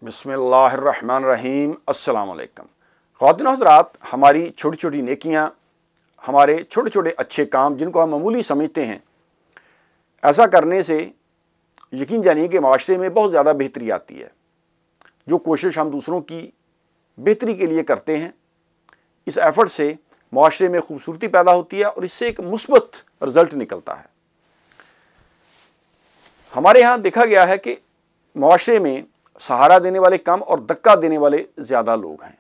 बिस्मिल्लाहिर्रहमानिर्रहीम। अस्सलाम वालेकुम। ख़वातीन और हज़रात, हमारी छोटी छोटी नेकियां, हमारे छोटे छोटे अच्छे काम जिनको हम मामूली समझते हैं, ऐसा करने से यकीन जानिए कि माशरे में बहुत ज़्यादा बेहतरी आती है। जो कोशिश हम दूसरों की बेहतरी के लिए करते हैं, इस एफ़र्ट से माशरे में खूबसूरती पैदा होती है और इससे एक मुस्बत रिज़ल्ट निकलता है। हमारे यहाँ देखा गया है कि माशरे में सहारा देने वाले कम और धक्का देने वाले ज़्यादा लोग हैं।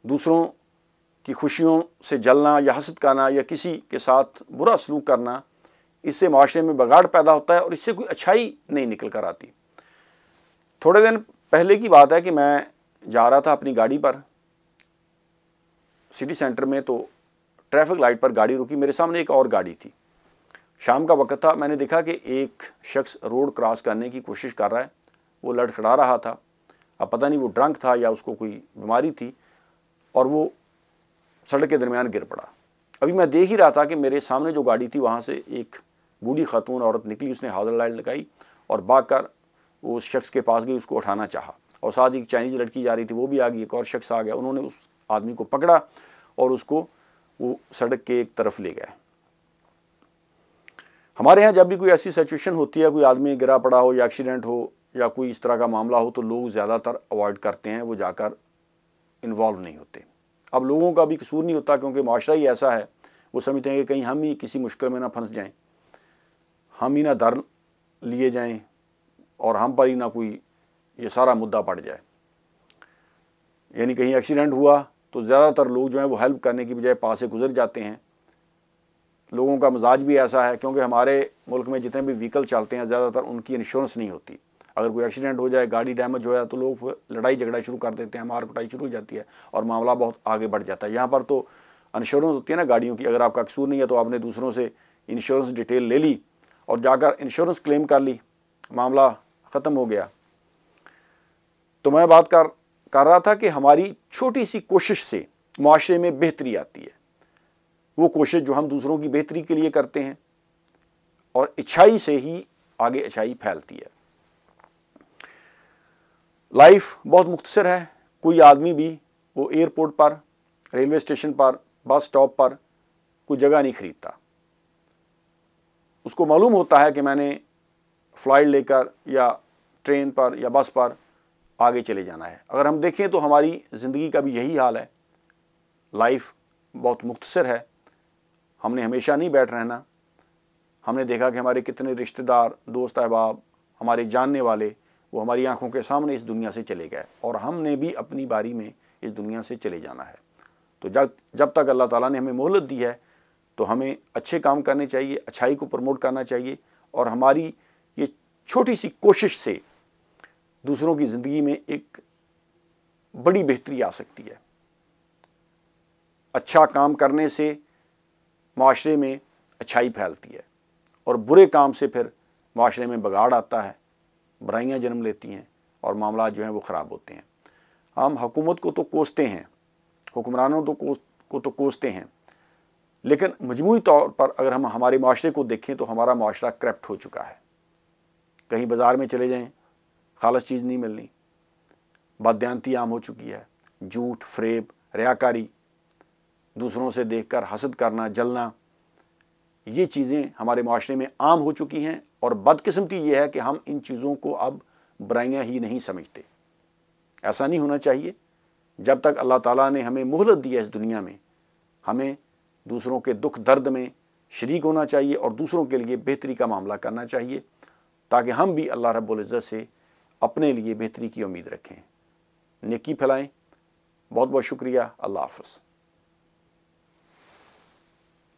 दूसरों की खुशियों से जलना या हसद करना या किसी के साथ बुरा सलूक करना, इससे माशरे में बगाड़ पैदा होता है और इससे कोई अच्छाई नहीं निकल कर आती। थोड़े दिन पहले की बात है कि मैं जा रहा था अपनी गाड़ी पर सिटी सेंटर में, तो ट्रैफिक लाइट पर गाड़ी रुकी। मेरे सामने एक और गाड़ी थी। शाम का वक्त था। मैंने देखा कि एक शख्स रोड क्रॉस करने की कोशिश कर रहा है। वो लड़खड़ा रहा था। अब पता नहीं वो ड्रंक था या उसको कोई बीमारी थी, और वो सड़क के दरमियान गिर पड़ा। अभी मैं देख ही रहा था कि मेरे सामने जो गाड़ी थी वहाँ से एक बूढ़ी खातून औरत निकली। उसने हाउस लाइट लगाई और भाग कर वो उस शख्स के पास गई, उसको उठाना चाहा, और साथ ही एक चाइनीज़ लड़की जा रही थी, वो भी आ गई। एक और शख्स आ गया, उन्होंने उस आदमी को पकड़ा और उसको वो सड़क के एक तरफ ले गए। हमारे यहाँ जब भी कोई ऐसी सिचुएशन होती है, कोई आदमी गिरा पड़ा हो या एक्सीडेंट हो या कोई इस तरह का मामला हो, तो लोग ज़्यादातर अवॉइड करते हैं, वो जाकर इन्वॉल्व नहीं होते। अब लोगों का भी कसूर नहीं होता, क्योंकि माशरा ही ऐसा है। वो समझते हैं कि कहीं हम ही किसी मुश्किल में ना फंस जाएं, हम ही ना दर लिए जाएं और हम पर ही ना कोई ये सारा मुद्दा पड़ जाए। यानी कहीं एक्सीडेंट हुआ तो ज़्यादातर लोग जो हैं वो हेल्प करने की बजाय पास से गुजर जाते हैं। लोगों का मिजाज भी ऐसा है, क्योंकि हमारे मुल्क में जितने भी व्हीकल चलते हैं ज़्यादातर उनकी इंश्योरेंस नहीं होती। अगर कोई एक्सीडेंट हो जाए, गाड़ी डैमेज हो जाए, तो लोग लड़ाई झगड़ा शुरू कर देते हैं, मार कुटाई शुरू हो जाती है और मामला बहुत आगे बढ़ जाता है। यहाँ पर तो इंश्योरेंस होती है ना गाड़ियों की। अगर आपका कसूर नहीं है तो आपने दूसरों से इंश्योरेंस डिटेल ले ली और जाकर इंश्योरेंस क्लेम कर ली, मामला ख़त्म हो गया। तो मैं बात कर रहा था कि हमारी छोटी सी कोशिश से माशरे में बेहतरी आती है। वो कोशिश जो हम दूसरों की बेहतरी के लिए करते हैं, और अच्छाई से ही आगे अच्छाई फैलती है। लाइफ बहुत मुख्तसर है। कोई आदमी भी वो एयरपोर्ट पर, रेलवे स्टेशन पर, बस स्टॉप पर कोई जगह नहीं खरीदता। उसको मालूम होता है कि मैंने फ़्लाइट लेकर या ट्रेन पर या बस पर आगे चले जाना है। अगर हम देखें तो हमारी ज़िंदगी का भी यही हाल है। लाइफ बहुत मुख्तसर है। हमने हमेशा नहीं बैठ रहना। हमने देखा कि हमारे कितने रिश्तेदार, दोस्त अहबाब, हमारे जानने वाले, वो हमारी आंखों के सामने इस दुनिया से चले गए, और हमने भी अपनी बारी में इस दुनिया से चले जाना है। तो जब तक अल्लाह ताला ने हमें मोहलत दी है, तो हमें अच्छे काम करने चाहिए, अच्छाई को प्रमोट करना चाहिए, और हमारी ये छोटी सी कोशिश से दूसरों की ज़िंदगी में एक बड़ी बेहतरी आ सकती है। अच्छा काम करने से माशरे में अच्छाई फैलती है, और बुरे काम से फिर माशरे में बगाड़ आता है, बुराइयाँ जन्म लेती हैं और मामला जो हैं वो ख़राब होते हैं। हम हुकूमत को तो कोसते हैं, हुक्मरानों को तो कोसते हैं, लेकिन मजमूई तौर पर अगर हम हमारे माशरे को देखें तो हमारा माशरा करप्ट हो चुका है। कहीं बाज़ार में चले जाएं, खालस चीज़ नहीं मिलनी, बददियानती आम हो चुकी है, झूठ, फ़रेब, रियाकारी, दूसरों से देखकर हसद करना, जलना, ये चीज़ें हमारे माशरे में आम हो चुकी हैं। और बदकिस्मती ये है कि हम इन चीज़ों को अब बुराइयां ही नहीं समझते। ऐसा नहीं होना चाहिए। जब तक अल्लाह ताला ने हमें मोहलत दी है इस दुनिया में, हमें दूसरों के दुख दर्द में शरीक होना चाहिए और दूसरों के लिए बेहतरी का मामला करना चाहिए, ताकि हम भी अल्लाह रब्बुल इज़्ज़त से अपने लिए बेहतरी की उम्मीद रखें। नेकी फैलाएँ। बहुत बहुत शुक्रिया। अल्लाह हाफ़िज़।